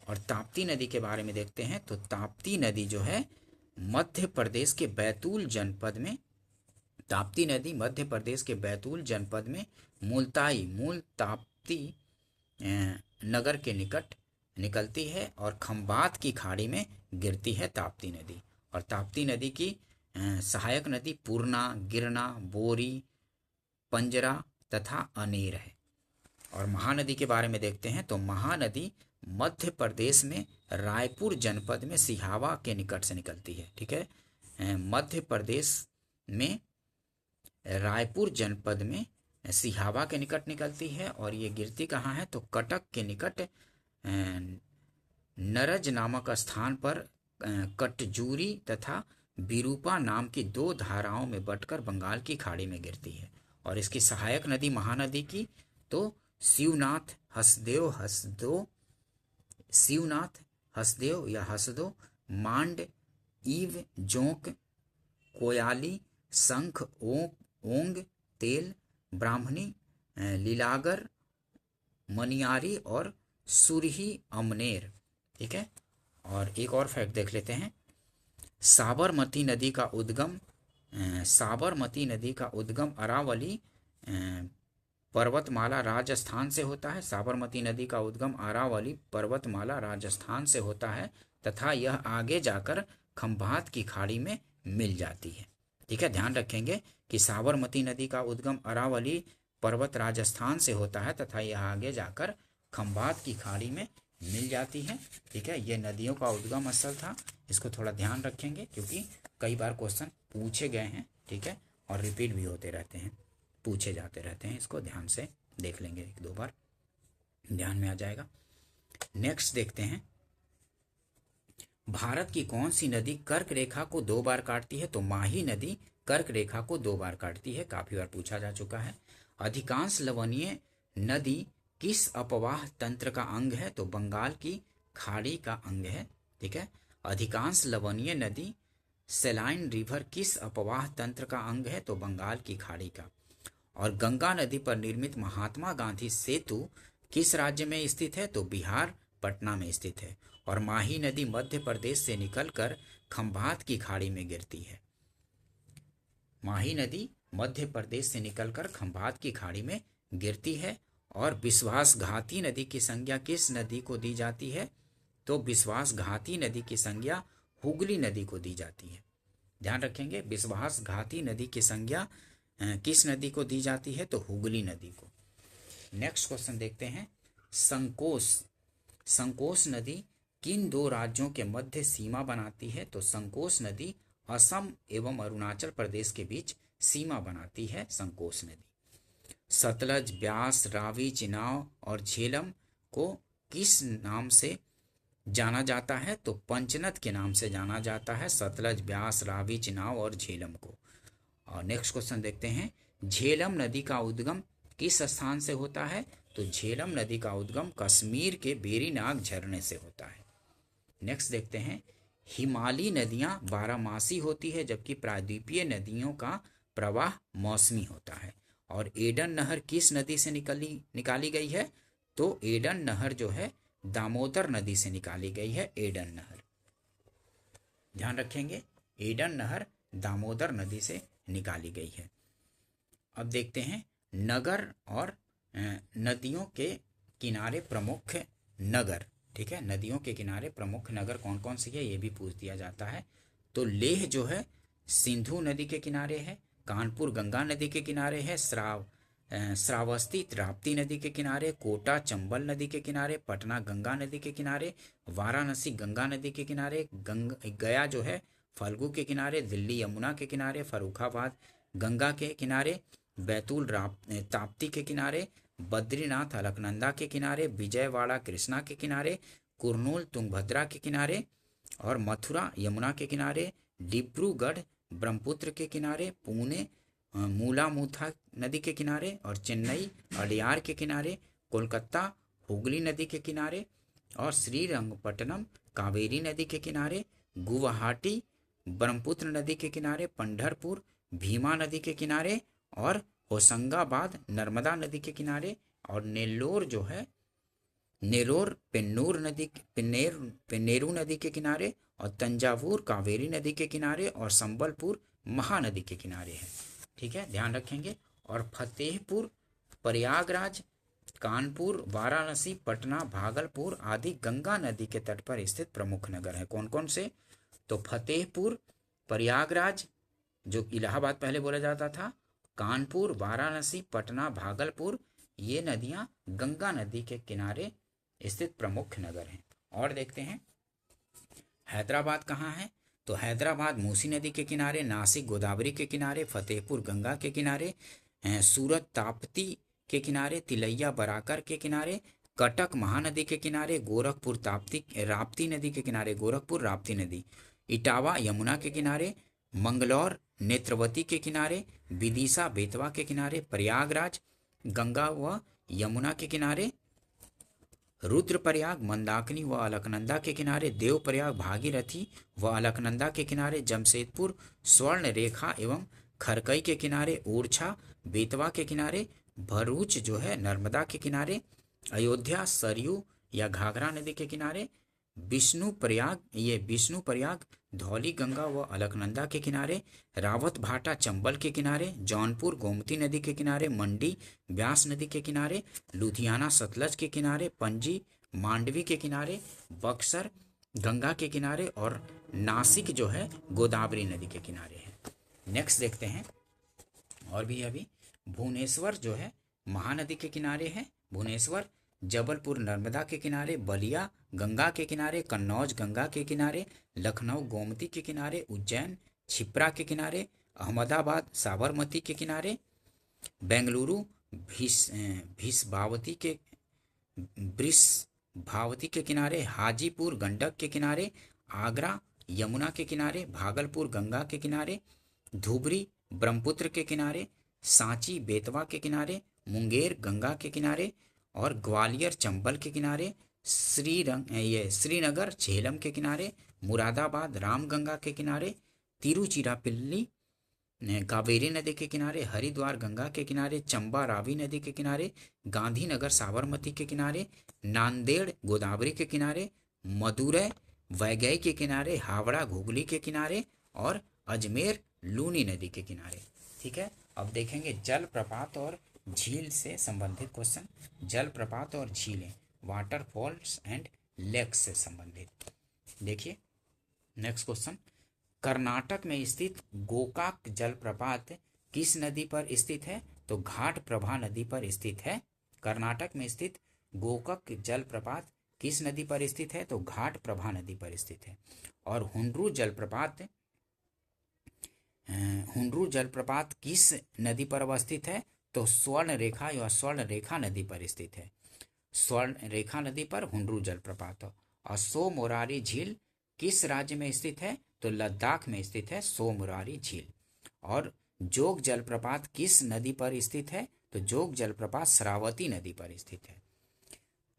और ताप्ती नदी के बारे में देखते हैं तो ताप्ती नदी जो है मध्य प्रदेश के बैतूल जनपद में, ताप्ती नदी मध्य प्रदेश के बैतूल जनपद में मूल ताप्ती नगर के निकट निकलती है और खंभात की खाड़ी में गिरती है ताप्ती नदी। और ताप्ती नदी की सहायक नदी पूर्णा, गिरना, बोरी, पंजरा तथा अनेर है। और महानदी के बारे में देखते हैं तो महानदी मध्य प्रदेश में रायपुर जनपद में सिहावा के निकट से निकलती है। ठीक है, मध्य प्रदेश में रायपुर जनपद में सिहावा के निकट निकलती है और ये गिरती कहाँ है तो कटक के निकट नरज नामक स्थान पर कटजूरी तथा बिरूपा नाम की दो धाराओं में बटकर बंगाल की खाड़ी में गिरती है। और इसकी सहायक नदी महानदी की तो शिवनाथ, हसदेव या हसदो, मांड, ईव, जोंक, कोयाली, शंख, ओंग, तेल, ब्राह्मणी, लीलागर, मनियारी और सुरही, अमनेर। ठीक है, और एक और फैक्ट देख लेते हैं। साबरमती नदी का उद्गम अरावली पर्वतमाला राजस्थान से होता है। साबरमती नदी का उद्गम अरावली पर्वतमाला राजस्थान से होता है तथा यह आगे जाकर खंभात की खाड़ी में मिल जाती है। ठीक है, ध्यान रखेंगे कि साबरमती नदी का उद्गम अरावली पर्वत राजस्थान से होता है तथा यह आगे जाकर खंभात की खाड़ी में मिल जाती है। ठीक है, ये नदियों का उद्गम स्थल था, इसको थोड़ा ध्यान रखेंगे क्योंकि कई बार क्वेश्चन पूछे गए हैं। ठीक है, और रिपीट भी होते रहते हैं, पूछे जाते रहते हैं, इसको ध्यान से देख लेंगे, एक दो बार ध्यान में आ जाएगा। नेक्स्ट देखते हैं, भारत की कौन सी नदी कर्क रेखा को 2 बार काटती है तो माही नदी कर्क रेखा को 2 बार काटती है, काफी बार पूछा जा चुका है। अधिकांश लवणीय नदी किस अपवाह तंत्र का अंग है तो बंगाल की खाड़ी का अंग है। ठीक है, अधिकांश लवणीय नदी सेलाइन रिवर किस अपवाह तंत्र का अंग है तो बंगाल की खाड़ी का। और गंगा नदी पर निर्मित महात्मा गांधी सेतु किस राज्य में स्थित है तो बिहार, पटना में स्थित है। और माही नदी मध्य प्रदेश से निकलकर खंभात की खाड़ी में गिरती है। माही नदी मध्य प्रदेश से निकलकर खंभात की खाड़ी में गिरती है। और विश्वासघाती नदी की संज्ञा किस नदी को दी जाती है तो विश्वासघाती नदी की संज्ञा हुगली नदी को दी जाती है। ध्यान रखेंगे, विश्वासघाती नदी की संज्ञा किस नदी को दी जाती है तो हुगली नदी को। नेक्स्ट क्वेश्चन देखते हैं, संकोश नदी किन 2 राज्यों के मध्य सीमा बनाती है तो संकोश नदी असम एवं अरुणाचल प्रदेश के बीच सीमा बनाती है। संकोश नदी सतलज, ब्यास, रावी, चिनाव और झेलम को किस नाम से जाना जाता है तो पंचनद के नाम से जाना जाता है, सतलज, ब्यास, रावी, चिनाव और झेलम को। और नेक्स्ट क्वेश्चन देखते हैं, झेलम नदी का उद्गम किस स्थान से होता है? तो झेलम नदी का उद्गम कश्मीर के वेरीनाग झरने से होता है। नेक्स्ट देखते हैं, हिमालयी नदियां बारहमासी होती है जबकि प्रायद्वीपीय नदियों का प्रवाह मौसमी होता है। और एडन नहर किस नदी से निकाली गई है? तो एडन नहर जो है दामोदर नदी से निकाली गई है। एडन नहर, ध्यान रखेंगे, एडन नहर दामोदर नदी से निकाली गई है। अब देखते हैं नगर और नदियों के किनारे प्रमुख नगर। ठीक है, नदियों के किनारे प्रमुख नगर कौन कौन से है ये भी पूछ दिया जाता है। तो लेह जो है सिंधु नदी के किनारे है, कानपुर गंगा नदी के किनारे है, श्रावस्ती राप्ती नदी के किनारे, कोटा चंबल नदी के किनारे, पटना गंगा नदी के किनारे, वाराणसी गंगा नदी के किनारे, गया जो है फल्गु के किनारे, दिल्ली यमुना के किनारे, फर्रुखाबाद गंगा के किनारे, बैतूल ताप्ती के किनारे, बद्रीनाथ अलकनंदा के किनारे, विजयवाड़ा कृष्णा के किनारे, कुर्नूल तुंगभद्रा के किनारे और मथुरा यमुना के किनारे, डिब्रूगढ़ ब्रह्मपुत्र के किनारे, पुणे मूलामुथा नदी के किनारे और चेन्नई अड़ियार के किनारे, कोलकाता हुगली नदी के किनारे और श्रीरंगपट्टनम कावेरी नदी के किनारे, गुवाहाटी ब्रह्मपुत्र नदी के किनारे, पंढरपुर भीमा नदी के किनारे और होशंगाबाद नर्मदा नदी के किनारे और नेल्लोर जो है नेलोर पेन्नेरू नदी के किनारे और तंजावुर कावेरी नदी के किनारे और संबलपुर महानदी के किनारे है। ठीक है, ध्यान रखेंगे। और फतेहपुर प्रयागराज कानपुर वाराणसी पटना भागलपुर आदि गंगा नदी के तट पर स्थित प्रमुख नगर है। कौन कौन से? तो फतेहपुर प्रयागराज जो इलाहाबाद पहले बोला जाता था, कानपुर वाराणसी पटना भागलपुर, ये नदियां गंगा नदी के किनारे स्थित प्रमुख नगर हैं। और देखते हैं हैदराबाद कहाँ है? तो हैदराबाद मूसी नदी के किनारे, नासिक गोदावरी के किनारे, फतेहपुर गंगा के किनारे, सूरत ताप्ती के किनारे, तिलैया बराकर के किनारे, कटक महानदी के किनारे, गोरखपुर राप्ती नदी के किनारे, गोरखपुर राप्ती नदी, इटावा यमुना के किनारे, मंगलौर नेत्रवती के किनारे, विदिशा बेतवा के किनारे, प्रयागराज गंगा व यमुना के किनारे, रुद्रप्रयाग मंदाकिनी व अलकनंदा के किनारे, देवप्रयाग भागीरथी व अलकनंदा के किनारे, जमशेदपुर स्वर्ण रेखा एवं खरकई के किनारे, ओरछा बेतवा के किनारे, भरूच जो है नर्मदा के किनारे, अयोध्या सरयू या घाघरा नदी के किनारे, विष्णुप्रयाग धौली गंगा व अलकनंदा के किनारे, रावत भाटा चंबल के किनारे, जौनपुर गोमती नदी के किनारे, मंडी ब्यास नदी के किनारे, लुधियाना सतलज के किनारे, पणजी मांडवी के किनारे, बक्सर गंगा के किनारे और नासिक जो है गोदावरी नदी के किनारे है। नेक्स्ट देखते हैं और भी अभी भुवनेश्वर जो है महानदी के किनारे है, भुवनेश्वर जबलपुर नर्मदा के किनारे, बलिया गंगा के किनारे, कन्नौज गंगा के किनारे, लखनऊ गोमती के किनारे, उज्जैन छिप्रा के किनारे, अहमदाबाद साबरमती के किनारे, बेंगलुरु भीष्भावती के किनारे, हाजीपुर गंडक के किनारे, आगरा यमुना के किनारे, भागलपुर गंगा के किनारे, धुबरी ब्रह्मपुत्र के किनारे, सांची बेतवा के किनारे, मुंगेर गंगा के किनारे और ग्वालियर चंबल के किनारे, श्रीनगर झेलम के किनारे, मुरादाबाद रामगंगा के किनारे, तिरुचिरापल्ली कावेरी नदी के किनारे, हरिद्वार गंगा के किनारे, चंबा रावी नदी के किनारे, गांधीनगर साबरमती के किनारे, नांदेड़ गोदावरी के किनारे, मदुरै वैगई के किनारे, हावड़ा घुगली के किनारे और अजमेर लूनी नदी के किनारे। ठीक है, अब देखेंगे जलप्रपात और झील से संबंधित क्वेश्चन। जलप्रपात और झीलें वाटरफॉल्स एंड लेक्स से संबंधित। देखिए नेक्स्ट क्वेश्चन, कर्नाटक में स्थित गोकाक जलप्रपात किस नदी पर स्थित है? तो घाटप्रभा नदी पर स्थित है। कर्नाटक में स्थित गोकाक जलप्रपात किस नदी पर स्थित है? तो घाटप्रभा नदी पर स्थित है। और हुंड्रू जलप्रपात किस नदी पर अवस्थित है? तो स्वर्ण रेखा या स्वर्ण रेखा नदी पर स्थित है। स्वर्ण रेखा नदी पर हुंड्रू जलप्रपात। और सोमोरारी झील किस राज्य में स्थित है? तो लद्दाख में स्थित है सोमोरारी झील। और जोग जलप्रपात किस नदी पर स्थित है? तो जोग जलप्रपात शरावती नदी पर स्थित है।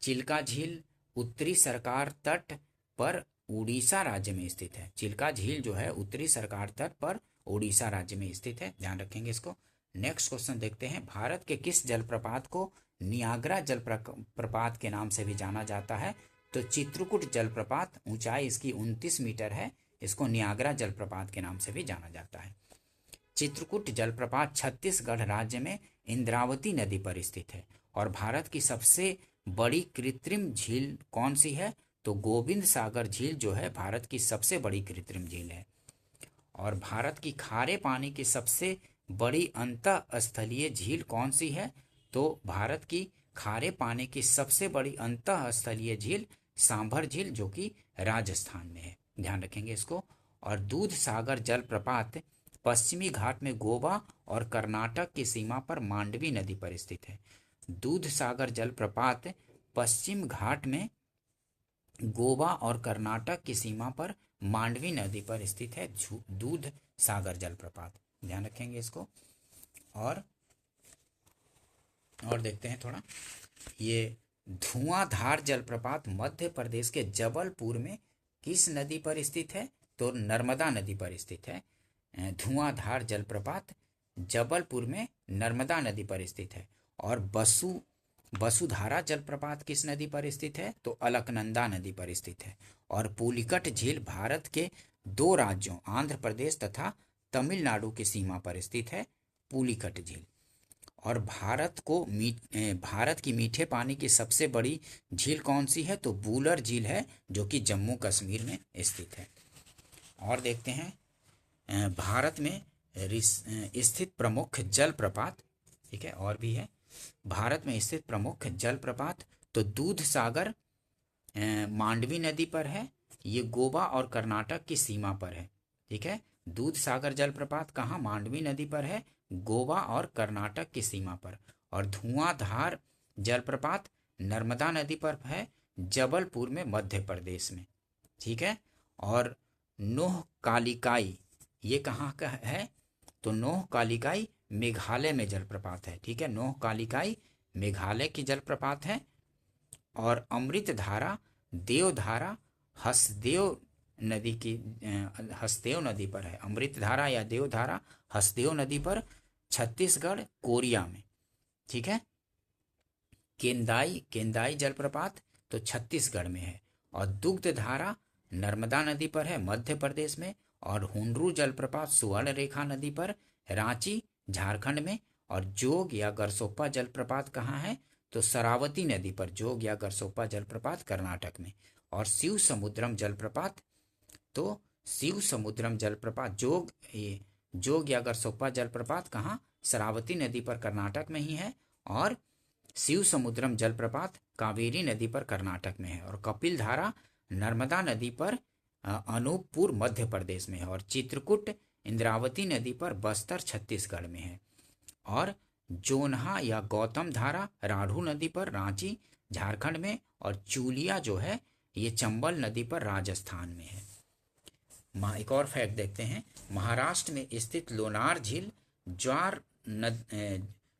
चिल्का झील उत्तरी सरकार तट पर उड़ीसा राज्य में स्थित है। चिल्का झील जो है उत्तरी सरकार तट पर उड़ीसा राज्य में स्थित है, ध्यान रखेंगे इसको। नेक्स्ट क्वेश्चन देखते हैं, भारत के किस जलप्रपात को नियाग्रा जलप्रपात के नाम से भी जाना जाता है? तो चित्रकूट जलप्रपात, ऊंचाई इसकी 29 मीटर है, इसको नियाग्रा जलप्रपात के नाम से भी जाना जाता है। चित्रकूट जलप्रपात छत्तीसगढ़ राज्य में इंद्रावती नदी पर स्थित है। और भारत की सबसे बड़ी कृत्रिम झील कौन सी है? तो गोविंद सागर झील जो है भारत की सबसे बड़ी कृत्रिम झील है। और भारत की खारे पानी की सबसे बड़ी अंतःस्थलीय झील कौन सी है? तो भारत की खारे पानी की सबसे बड़ी अंतःस्थलीय झील सांभर झील जो कि राजस्थान में है, ध्यान रखेंगे इसको। और दूध सागर जलप्रपात पश्चिमी घाट में गोवा और कर्नाटक की सीमा पर मांडवी नदी पर स्थित है। दूध सागर जलप्रपात पश्चिम घाट में गोवा और कर्नाटक की सीमा पर मांडवी नदी पर स्थित है दूध सागर जलप्रपात, ध्यान रखेंगे इसको। और देखते हैं थोड़ा, ये धुआंधार जलप्रपात मध्य प्रदेश के जबलपुर में किस नदी पर स्थित है? तो नर्मदा नदी पर स्थित है। धुआंधार जलप्रपात जबलपुर में नर्मदा नदी पर स्थित है। और वसुधारा जलप्रपात किस नदी पर स्थित है? तो अलकनंदा नदी पर स्थित है। और पुलिकट झील भारत के 2 राज्यों आंध्र प्रदेश तथा तमिलनाडु की सीमा पर स्थित है, पुलिकट झील। और भारत की मीठे पानी की सबसे बड़ी झील कौन सी है? तो बूलर झील है जो कि जम्मू कश्मीर में स्थित है। और देखते हैं भारत में स्थित प्रमुख जलप्रपात, ठीक है, और भी है भारत में स्थित प्रमुख जलप्रपात। तो दूध सागर मांडवी नदी पर है, ये गोवा और कर्नाटक की सीमा पर है, ठीक है। दूध सागर जलप्रपात कहाँ? मांडवी नदी पर है, गोवा और कर्नाटक की सीमा पर। और धुआंधार जलप्रपात नर्मदा नदी पर है, जबलपुर में मध्य प्रदेश में, ठीक है। और नोह कालिकाई ये कहाँ का है? तो नोह कालिकाई मेघालय में जलप्रपात है, ठीक है। नोह कालिकाई मेघालय की जलप्रपात है। और अमृतधारा देवधारा हसदेव नदी पर है। अमृतधारा या देवधारा हसदेव नदी पर छत्तीसगढ़ कोरिया में, ठीक है। केंदाई जलप्रपात तो छत्तीसगढ़ में है। और दुग्धधारा नर्मदा नदी पर है, मध्य प्रदेश में। और हुंडरू जलप्रपात सुवर्ण रेखा नदी पर रांची झारखंड में। और जोग या गरसोप्पा जलप्रपात कहाँ है? तो शरावती नदी पर जोग या गरसोप्पा जलप्रपात कर्नाटक में। और शिव समुद्रम जलप्रपात, तो शिव समुद्रम जलप्रपात जोग या गरसोप्पा जलप्रपात कहाँ? शरावती नदी पर कर्नाटक में ही है। और शिव समुद्रम जलप्रपात कावेरी नदी पर कर्नाटक में है। और कपिल धारा नर्मदा नदी पर अनूपपुर मध्य प्रदेश में है। और चित्रकूट इंद्रावती नदी पर बस्तर छत्तीसगढ़ में है। और जोन्हा या गौतम धारा राढ़ू नदी पर रांची झारखंड में। और चूलिया जो है ये चंबल नदी पर राजस्थान में है। एक और फैक्ट देखते हैं, महाराष्ट्र में स्थित लोनार झील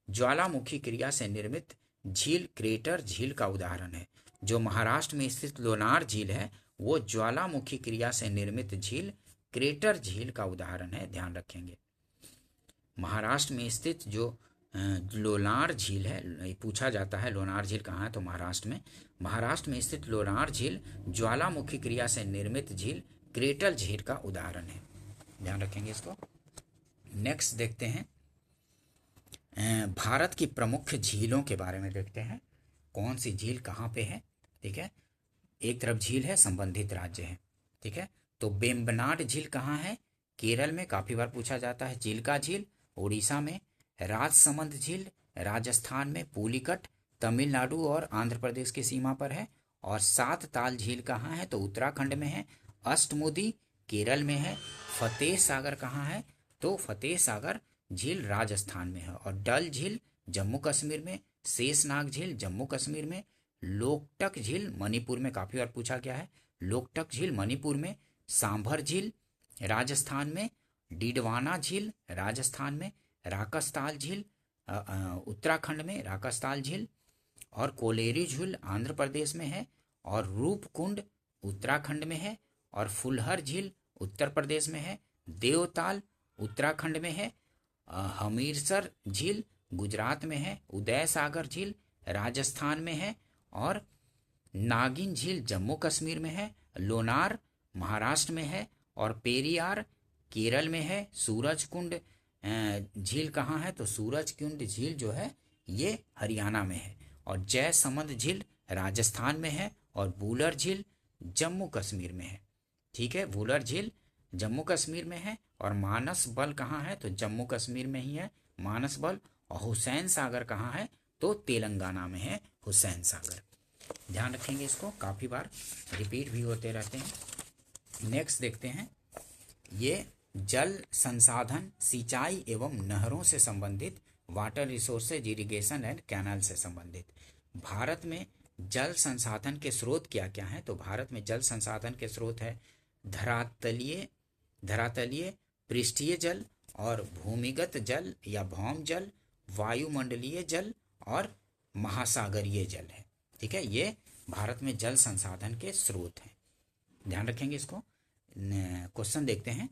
ज्वालामुखी क्रिया से निर्मित झील क्रेटर झील का उदाहरण है। जो महाराष्ट्र में स्थित लोनार झील है वो ज्वालामुखी क्रिया से निर्मित झील क्रेटर झील का उदाहरण है, ध्यान रखेंगे। महाराष्ट्र में स्थित जो लोनार झील है, पूछा जाता है लोनार झील कहाँ है, तो महाराष्ट्र में स्थित लोनार झील ज्वालामुखी क्रिया से निर्मित झील क्रेटर झील का उदाहरण है, ध्यान रखेंगे इसको। नेक्स्ट देखते हैं भारत की प्रमुख झीलों के बारे में देखते हैं, कौन सी झील कहाँ पे है, ठीक है। एक तरफ झील है, संबंधित राज्य है, ठीक है। तो बेम्बनाड झील कहाँ है? केरल में, काफी बार पूछा जाता है। चिल्का झील उड़ीसा में। राजसमंद झील राजस्थान में। पुलिकट तमिलनाडु और आंध्र प्रदेश की सीमा पर है। और सात ताल झील कहाँ है? तो उत्तराखंड में है। अष्टमुदी केरल में है। फतेह सागर कहाँ है? तो फतेह सागर झील राजस्थान में है। और डल झील जम्मू कश्मीर में। शेषनाग झील जम्मू कश्मीर में। लोकटक झील मणिपुर में, काफी बार पूछा गया है। लोकटक झील मणिपुर में। सांभर झील राजस्थान में। डिडवाना झील राजस्थान में। राकसताल झील उत्तराखंड में राकसताल झील, और कोलेरी झील आंध्र प्रदेश में है, और रूपकुंड उत्तराखंड में है, और फुलहर झील उत्तर प्रदेश में है, देवताल उत्तराखंड में है, हमीरसर झील गुजरात में है, उदय सागर झील राजस्थान में है, और नागिन झील जम्मू कश्मीर में है, लोनार महाराष्ट्र में है, और पेरियार केरल में है। सूरजकुंड झील कहाँ है? तो सूरजकुंड झील जो है ये हरियाणा में है, और जयसमंद झील राजस्थान में है, और वुलर झील जम्मू कश्मीर में है। ठीक है, वुलर झील जम्मू कश्मीर में है, और मानस बल कहाँ है? तो जम्मू कश्मीर में ही है मानस बल। और हुसैन सागर कहाँ है? तो तेलंगाना में है हुसैन सागर। ध्यान रखेंगे, इसको काफ़ी बार रिपीट भी होते रहते हैं। नेक्स्ट देखते हैं, ये जल संसाधन, सिंचाई एवं नहरों से संबंधित, water resources, irrigation and canal से संबंधित। भारत में जल संसाधन के स्रोत क्या क्या हैं? तो भारत में जल संसाधन के स्रोत है धरातलीय पृष्ठीय जल और भूमिगत जल या भौम जल, वायुमंडलीय जल और महासागरीय जल है। ठीक है, ये भारत में जल संसाधन के स्रोत हैं। ध्यान रखेंगे इसको। क्वेश्चन देखते हैं,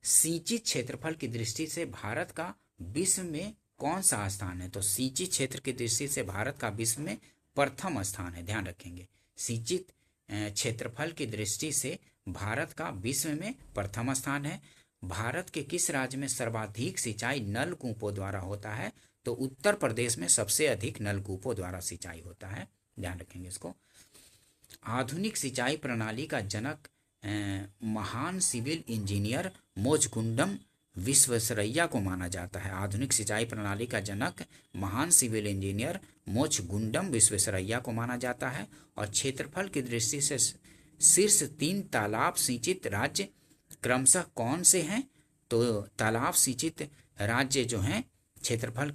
सिंचित क्षेत्रफल की दृष्टि से भारत का विश्व में कौन सा स्थान है? तो सिंचित क्षेत्र की दृष्टि से भारत का विश्व में प्रथम स्थान है। ध्यान रखेंगे, सिंचित क्षेत्रफल की दृष्टि से भारत का विश्व में प्रथम स्थान है। भारत के किस राज्य में सर्वाधिक सिंचाई नलकूपों द्वारा होता है? तो उत्तर प्रदेश में सबसे अधिक नलकूपों द्वारा सिंचाई होता है। ध्यान रखेंगे इसको। आधुनिक सिंचाई प्रणाली का जनक महान सिविल इंजीनियर मोचगुंडम विश्वेश्वरैया को माना जाता है। आधुनिक सिंचाई प्रणाली का जनक महान सिविल इंजीनियर मोचगुंडम विश्वेश्वरैया को माना जाता है। और क्षेत्रफल की दृष्टि से शीर्ष 3 तालाब सिंचित राज्य क्रमशः कौन से हैं? तो तालाब सिंचित राज्य जो हैं क्षेत्रफल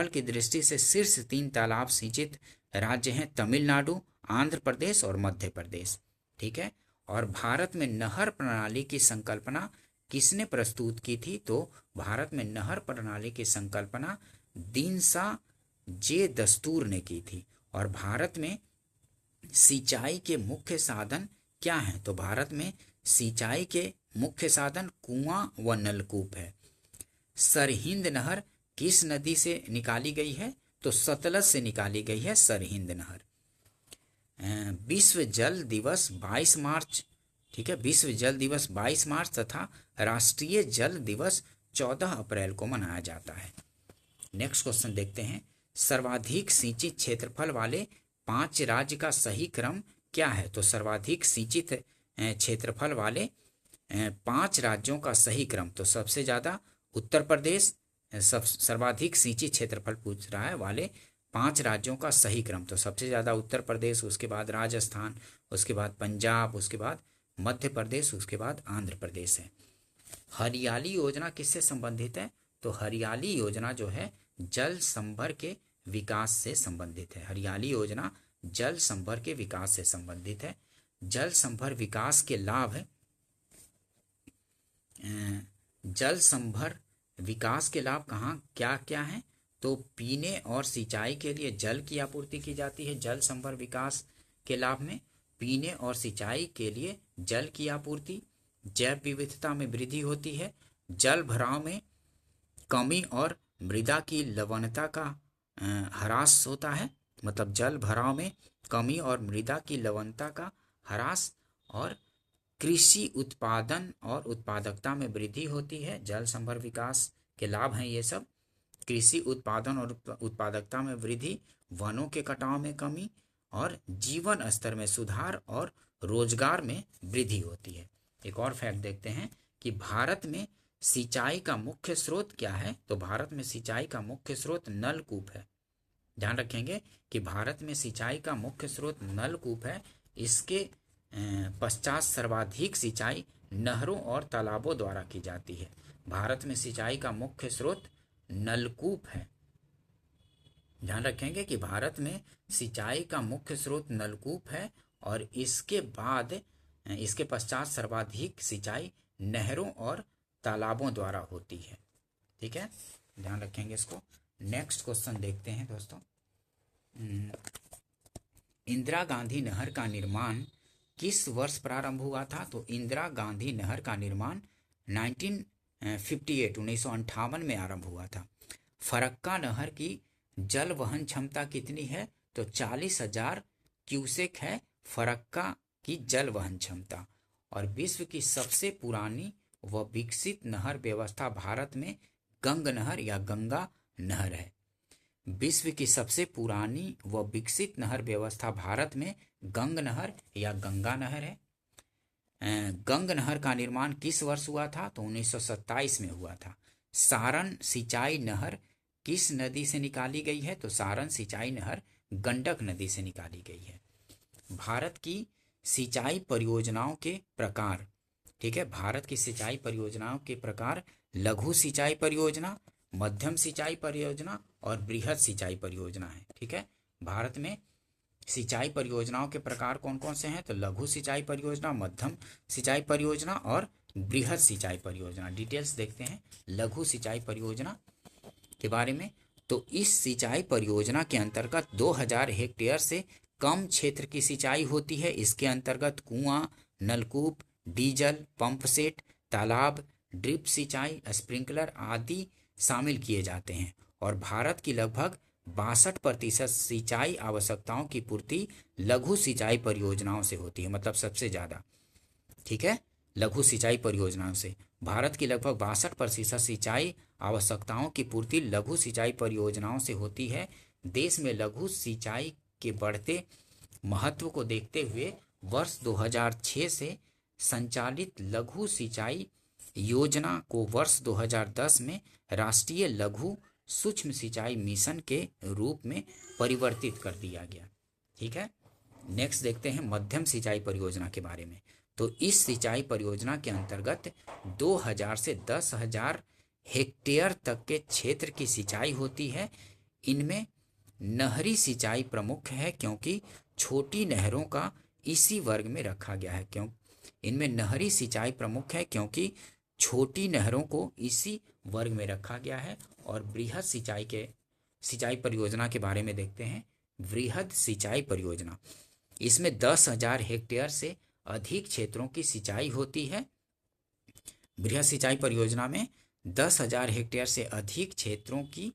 की दृष्टि से शीर्ष 3 तालाब सिंचित राज्य हैं तमिलनाडु, आंध्र प्रदेश और मध्य प्रदेश। ठीक है, और भारत में नहर प्रणाली की संकल्पना किसने प्रस्तुत की थी? तो भारत में नहर प्रणाली की संकल्पना दीनशा जे दस्तूर ने की थी। और भारत में सिंचाई के मुख्य साधन क्या हैं? तो भारत में सिंचाई के मुख्य साधन कुआं व नलकूप है। सरहिंद नहर किस नदी से निकाली गई है? तो सतलज से निकाली गई है सरहिंद नहर। विश्व जल दिवस 22 मार्च, ठीक है, विश्व जल दिवस 22 मार्च तथा राष्ट्रीय जल दिवस 14 अप्रैल को मनाया जाता है। नेक्स्ट क्वेश्चन देखते हैं, सर्वाधिक सिंचित क्षेत्रफल वाले 5 राज्य का सही क्रम क्या है? तो सर्वाधिक सिंचित क्षेत्रफल वाले 5 राज्यों का सही क्रम, तो सबसे ज्यादा उत्तर प्रदेश, सर्वाधिक सिंचित क्षेत्रफल पूछ रहा है वाले 5 राज्यों का सही क्रम, तो सबसे ज्यादा उत्तर प्रदेश, उसके बाद राजस्थान, उसके बाद पंजाब, उसके बाद मध्य प्रदेश, उसके बाद आंध्र प्रदेश है। हरियाली योजना किससे संबंधित है? तो हरियाली योजना जो है जल संभर के विकास से संबंधित है। हरियाली योजना जल संभर के विकास से संबंधित है। जल संभर विकास के लाभ, जल संभर विकास के लाभ कहाँ क्या क्या है? तो पीने और सिंचाई के लिए जल की आपूर्ति की जाती है। जल संभर विकास के लाभ में पीने और सिंचाई के लिए जल की आपूर्ति, जैव विविधता में वृद्धि होती है, जल भराव में कमी और मृदा की लवणता का ह्रास होता है। मतलब जल भराव में कमी और मृदा की लवणता का ह्रास, और कृषि उत्पादन और उत्पादकता में वृद्धि होती है। जल संभर विकास के लाभ हैं ये सब। कृषि उत्पादन और उत्पादकता में वृद्धि, वनों के कटाव में कमी, और जीवन स्तर में सुधार और रोजगार में वृद्धि होती है। एक और फैक्ट देखते हैं कि भारत में सिंचाई का मुख्य स्रोत क्या है? तो भारत में सिंचाई का मुख्य स्रोत नलकूप है। ध्यान रखेंगे कि भारत में सिंचाई का मुख्य स्रोत नलकूप है। इसके पश्चात सर्वाधिक सिंचाई नहरों और तालाबों द्वारा की जाती है। भारत में सिंचाई का मुख्य स्रोत नलकूप है। ध्यान रखेंगे कि भारत में सिंचाई का मुख्य स्रोत नलकूप है, और इसके पश्चात सर्वाधिक सिंचाई नहरों और तालाबों द्वारा होती है। ठीक है, ध्यान रखेंगे इसको। नेक्स्ट क्वेश्चन देखते हैं दोस्तों। इंदिरा गांधी नहर का निर्माण किस वर्ष प्रारंभ हुआ था? तो इंदिरा गांधी नहर का निर्माण 1958 में आरंभ हुआ था। फरक्का नहर की जल वहन क्षमता कितनी है? तो 40,000 क्यूसेक है फरक्का की जल वहन क्षमता। और विश्व की सबसे पुरानी व विकसित नहर व्यवस्था भारत में गंग नहर या गंगा नहर है। विश्व की सबसे पुरानी व विकसित नहर व्यवस्था भारत में गंग नहर या गंगा नहर है। गंग नहर का निर्माण किस वर्ष हुआ था? तो 1927 में हुआ था। सारण सिंचाई नहर किस नदी से निकाली गई है? तो सारण सिंचाई नहर गंडक नदी से निकाली गई है। भारत की सिंचाई परियोजनाओं के प्रकार, ठीक है, भारत की सिंचाई परियोजनाओं के प्रकार लघु सिंचाई परियोजना, मध्यम सिंचाई परियोजना और बृहद सिंचाई परियोजना है। ठीक है, भारत में सिंचाई परियोजनाओं के प्रकार कौन कौन से हैं? तो लघु सिंचाई परियोजना, मध्यम सिंचाई परियोजना और बृहद सिंचाई परियोजना। डिटेल्स देखते हैं लघु सिंचाई परियोजना के बारे में। तो इस सिंचाई परियोजना के अंतर्गत 2000 हेक्टेयर से कम क्षेत्र की सिंचाई होती है। इसके अंतर्गत कुआं, नलकूप, डीजल पंप सेट, तालाब, ड्रिप सिंचाई, स्प्रिंकलर आदि शामिल किए जाते हैं। और भारत की लगभग 62% सिंचाई आवश्यकताओं की पूर्ति लघु सिंचाई परियोजनाओं से होती है, मतलब सबसे ज़्यादा। ठीक है, लघु सिंचाई परियोजनाओं से भारत की लगभग 62% सिंचाई आवश्यकताओं की पूर्ति लघु सिंचाई परियोजनाओं से होती है। देश में लघु सिंचाई के बढ़ते महत्व को देखते हुए वर्ष 2006 से संचालित लघु सिंचाई योजना को वर्ष 2010 में राष्ट्रीय लघु सूक्ष्म सिंचाई मिशन के रूप में परिवर्तित कर दिया गया। ठीक है, नेक्स्ट देखते हैं मध्यम सिंचाई परियोजना के बारे में। तो इस सिंचाई परियोजना के अंतर्गत 2000 से 10,000 हेक्टेयर तक के क्षेत्र की सिंचाई होती है। इनमें नहरी सिंचाई प्रमुख है क्योंकि छोटी नहरों का इसी वर्ग में रखा गया है। इनमें नहरी सिंचाई प्रमुख है क्योंकि छोटी नहरों को इसी वर्ग में रखा गया है। और बृहद सिंचाई परियोजना के बारे में देखते हैं। बृहद सिंचाई परियोजना, इसमें 10,000 हेक्टेयर से अधिक क्षेत्रों की सिंचाई होती है। बृहद सिंचाई परियोजना में 10,000 हेक्टेयर से अधिक क्षेत्रों की,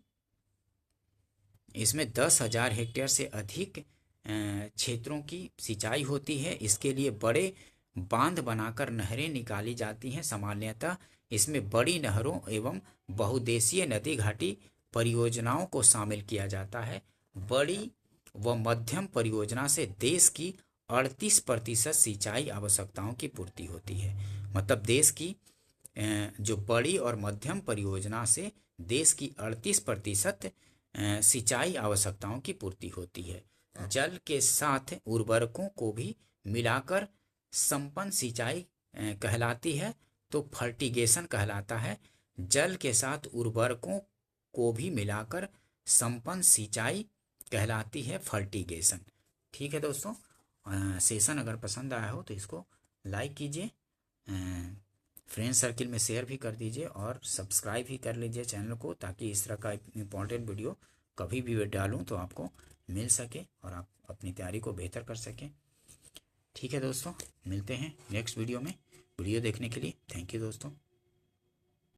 इसमें 10,000 हेक्टेयर से अधिक क्षेत्रों की सिंचाई होती है। इसके लिए बड़े बांध बनाकर नहरें निकाली जाती हैं। सामान्यतः इसमें बड़ी नहरों एवं बहुउद्देशीय नदी घाटी परियोजनाओं को शामिल किया जाता है। बड़ी व मध्यम परियोजना से देश की 38% सिंचाई आवश्यकताओं की पूर्ति होती है। मतलब देश की जो बड़ी और मध्यम परियोजना से देश की 38% सिंचाई आवश्यकताओं की पूर्ति होती है। जल के साथ उर्वरकों को भी मिलाकर संपन्न सिंचाई कहलाती है, तो फर्टिगेशन कहलाता है। जल के साथ उर्वरकों को भी मिलाकर संपन्न सिंचाई कहलाती है, फर्टिगेशन। ठीक है दोस्तों, सेशन अगर पसंद आया हो तो इसको लाइक कीजिए, फ्रेंड सर्किल में शेयर भी कर दीजिए और सब्सक्राइब भी कर लीजिए चैनल को, ताकि इस तरह का इम्पोर्टेंट वीडियो कभी भी डालूं तो आपको मिल सके और आप अपनी तैयारी को बेहतर कर सकें। ठीक है दोस्तों, मिलते हैं नेक्स्ट वीडियो में। वीडियो देखने के लिए थैंक यू दोस्तों।